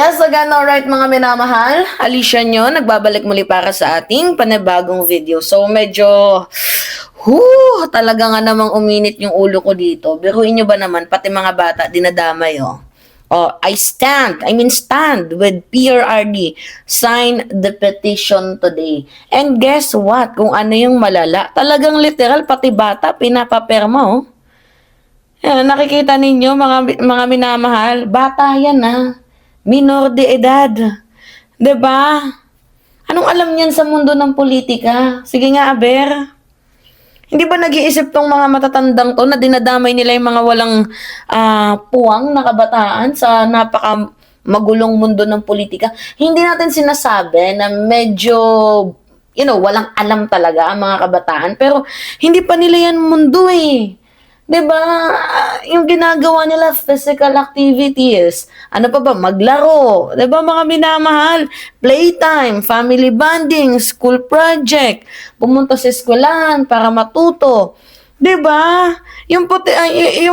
Yes, again, alright mga minamahal. Alicia nyo, nagbabalik muli para sa ating panibagong video. So, medyo, talaga nga namang uminit yung ulo ko dito. Biruin nyo ba naman, pati mga bata, dinadamay, oh. Oh, stand with PRRD. Sign the petition today. And guess what? Kung ano yung malala, talagang literal, pati bata, pinapaperma, oh. Yan, nakikita ninyo, mga minamahal, bata yan, ha. Minor de edad. 'Di ba? Anong alam niyan sa mundo ng politika? Sige nga, Aber. Hindi ba nag-iisip tong mga matatandang to na dinadamay nila yung mga walang puwang na kabataan sa napaka magulong mundo ng politika? Hindi natin sinasabi na medyo walang alam talaga ang mga kabataan, pero hindi pa nila yan mundo eh. 'Di ba? Yung ginagawa nila physical activities. Ano pa ba? Maglaro. 'Di ba mga minamahal? Playtime, family bonding, school project, pumunta sa eskwelahan para matuto. 'Di ba? Yung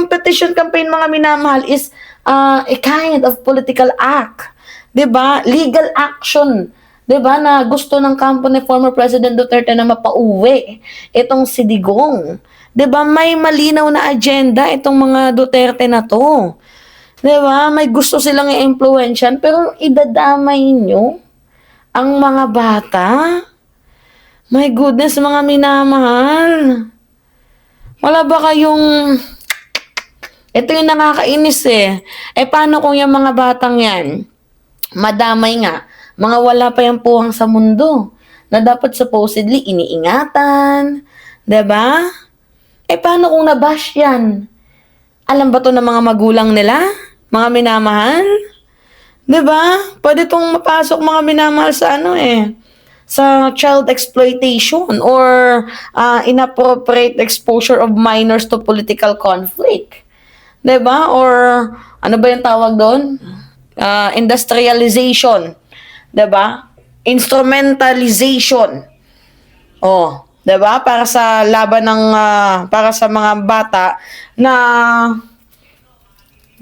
petition campaign mga minamahal is a kind of political act. 'Di ba? Legal action. 'Di ba na gusto ng kampo ni former President Duterte na mapauwi itong si Digong. 'Di ba may malinaw na agenda itong mga Duterte na 'to. 'Di ba? May gusto silang i-impluwensyahan pero idadamay nyo ang mga bata. My goodness, mga minamahal. Wala ba kayong ito yung nakakainis eh. Paano kung yung mga batang yan madamay nga, mga wala pa yung puwang sa mundo na dapat supposedly iniingatan, 'di ba? Paano kung nabash yan? Alam ba to ng mga magulang nila? Mga minamahal? 'Di ba? Pwede tong mapasok mga minamahal sa sa child exploitation or inappropriate exposure of minors to political conflict. 'Di ba? Or ano ba yung tawag doon? Industrialization. 'Di ba? Instrumentalization. Oh, 'di ba? Para sa laban ng para sa mga bata na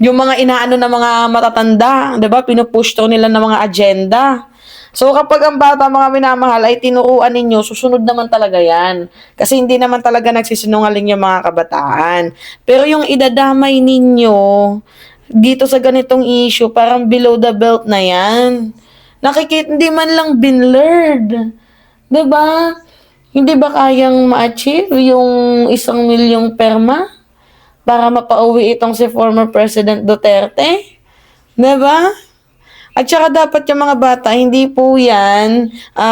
yung mga inaano ng mga matatanda, 'di ba? Pinupush to nila ng mga agenda. So kapag ang bata mga minamahal ay tinuruan ninyo, susunod naman talaga 'yan. Kasi hindi naman talaga nagsisinungaling yung mga kabataan. Pero yung idadamay ninyo dito sa ganitong issue, parang below the belt na 'yan. Nakikita hindi man lang binlurred. 'Di ba? Hindi ba kayang ma-achieve yung 1 milyong perma para mapauwi itong si former President Duterte? 'Di ba? At saka dapat yung mga bata, hindi po yan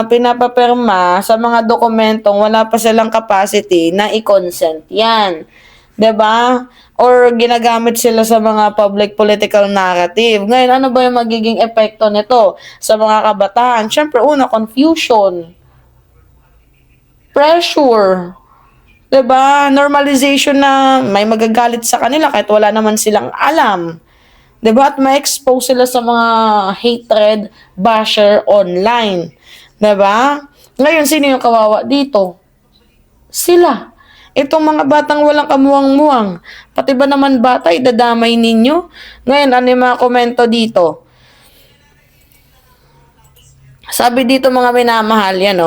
pinapapirma sa mga dokumentong wala pa silang capacity na i-consent yan. 'Di ba? Or ginagamit sila sa mga public political narrative. Ngayon, ano ba yung magiging epekto nito sa mga kabataan? Siyempre, una, confusion. Pressure. 'Di ba? Normalization na may magagalit sa kanila kahit wala naman silang alam. 'Di ba? At ma-expose sila sa mga hatred basher online. 'Di ba? Ngayon, sino yung kawawa dito? Sila. Itong mga batang walang kamuwang-muwang. Pati ba naman bata, idadamay ninyo? Ngayon, ano yung mga komento dito? Sabi dito mga minamahal, yan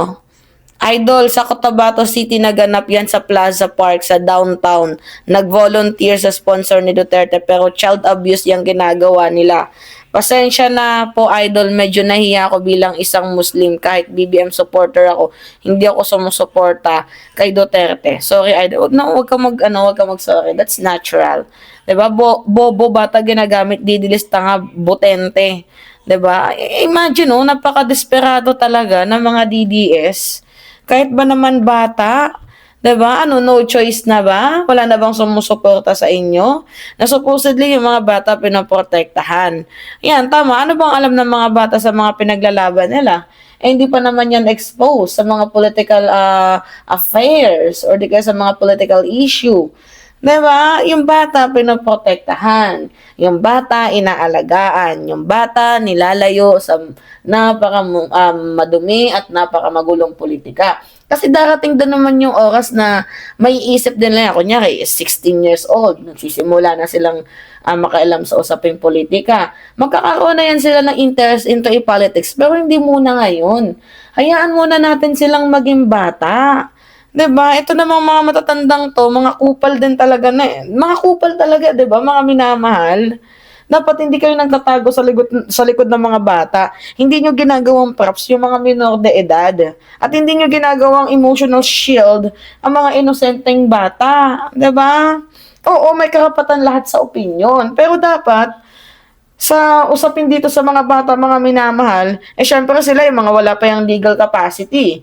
Idol, sa Cotabato City naganap yan sa Plaza Park sa downtown. Nag-volunteer sa sponsor ni Duterte pero child abuse yung ginagawa nila. Pasensya na po, Idol, medyo nahiya ako bilang isang Muslim kahit BBM supporter ako. Hindi ako sumusuporta kay Duterte. Sorry, Idol. No, wag ka mag-sorry. That's natural. 'Di ba? Bobo bata ginagamit didilista nga botente. 'Di ba? Imagine napaka-desperado talaga ng mga DDS. Kahit ba naman bata, 'di ba? No choice na ba? Wala na bang sumusuporta sa inyo? Na supposedly yung mga bata pinoprotektahan. Yan, tama. Ano bang alam ng mga bata sa mga pinaglalaban nila? Hindi pa naman yan exposed sa mga political affairs or di kaya sa mga political issue. 'Di ba? Yung bata pinoprotektahan, yung bata inaalagaan, yung bata nilalayo sa madumi at napakamagulong politika. Kasi darating din naman yung oras na may isip din nila, kunyari, 16 years old, nagsisimula na silang makailam sa usaping politika. Magkakaroon na yan sila ng interest into politics, pero hindi muna ngayon. Hayaan muna natin silang maging bata. 'Di ba? Ito namang mga matatandang to, mga kupal din talaga na eh. Mga kupal talaga, 'di ba? Mga minamahal. Dapat hindi kayo nagtatago sa likod ng mga bata. Hindi nyo ginagawang props yung mga minor de edad. At hindi nyo ginagawang emotional shield ang mga inosenteng bata. 'Di ba? Oo, may karapatan lahat sa opinion. Pero dapat, sa usapin dito sa mga bata, mga minamahal, syempre sila yung mga wala pa yung legal capacity.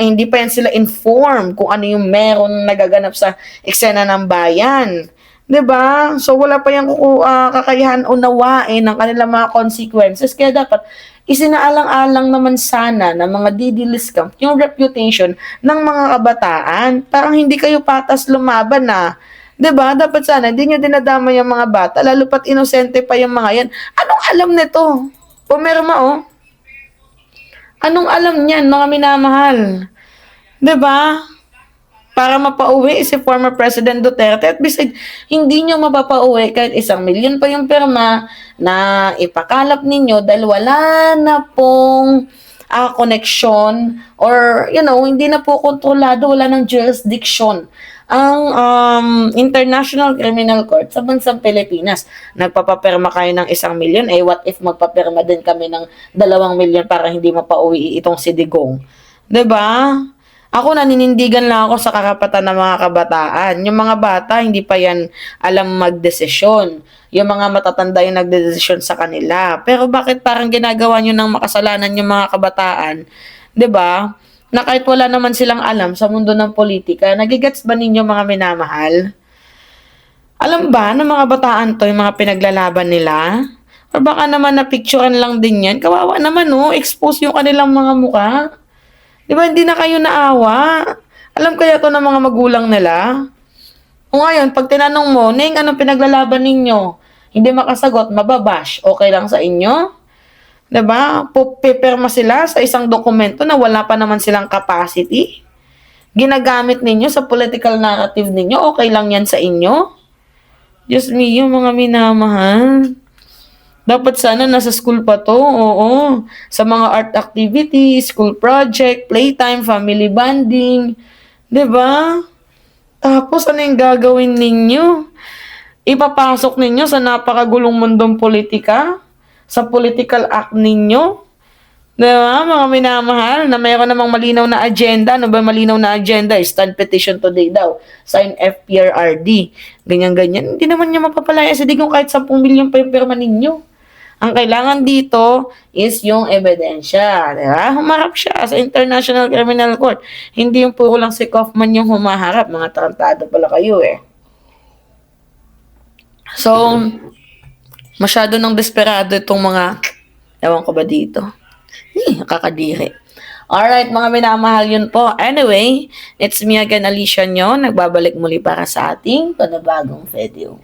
Hindi pa yan sila informed kung ano yung meron nagaganap sa eksena ng bayan. 'Di ba? So wala pa yung kakayahan unawain ng kanilang mga consequences. Kaya dapat isinaalang-alang naman sana ng mga didilis camp yung reputation ng mga kabataan. Parang hindi kayo patas lumaban na. 'Di ba? Dapat sana hindi niyo dinadama yung mga bata, lalo pat inosente pa yung mga yan. Anong alam nito? Pumirma oh. Anong alam niyan, mga minamahal? 'Di ba? Para mapauwi si former President Duterte. At beside, hindi nyo mapapauwi kahit 1,000,000 pa yung pirma na ipakalap ninyo dahil wala na pong connection or, hindi na po kontrolado, wala ng jurisdiction ang International Criminal Court sa bansang Pilipinas. Nagpapapirma kayo ng 1,000,000, what if magpapirma din kami ng 2,000,000 para hindi mapauwi itong si Digong? 'Di ba? Ako naninindigan lang ako sa karapatan ng mga kabataan. Yung mga bata, hindi pa yan alam magdesisyon. Yung mga matatanda yung nagdedesisyon sa kanila. Pero bakit parang ginagawa nyo ng makasalanan yung mga kabataan? 'Di ba? Na kahit wala naman silang alam sa mundo ng politika, nagigets ba ninyo mga minamahal? Alam ba ng mga bataan to yung mga pinaglalaban nila? Or baka naman na-picturean lang din yan? Kawawa naman expose yung kanilang mga mukha. Di ba hindi na kayo naawa? Alam kaya to ng mga magulang nila? O ngayon, pag tinanong mo, Ning, anong pinaglalaban ninyo? Hindi makasagot, mababash. Okay lang sa inyo? Diba? Pipirma sila sa isang dokumento na wala pa naman silang capacity. Ginagamit ninyo sa political narrative ninyo. Okay lang yan sa inyo? Diyos me, yung mga minamahal. Dapat sana nasa school pa to, oo. Sa mga art activities, school project, playtime, family bonding. 'Di ba? Tapos ano yung gagawin ninyo? Ipapasok ninyo sa napakagulong mundong politika? Sa political act ninyo? 'Di ba, mga minamahal, na mayroon namang malinaw na agenda. Ano ba malinaw na agenda? Stand petition today daw. Sign FPRRD. Ganyan-ganyan. Hindi naman niya mapapalaya sa Digong kahit 10 milyon pa yung pirma ninyo. Ang kailangan dito is yung ebidensya. Diba? Humarap siya sa International Criminal Court. Hindi yung puro lang si Kaufman yung humaharap. Mga tarantado pala kayo eh. So, masyado nang desperado itong mga, ewan ko ba dito. Kakadiri. Alright, mga minamahal, yun po. Anyway, it's me again, Alicia nyo. Nagbabalik muli para sa ating panibagong video.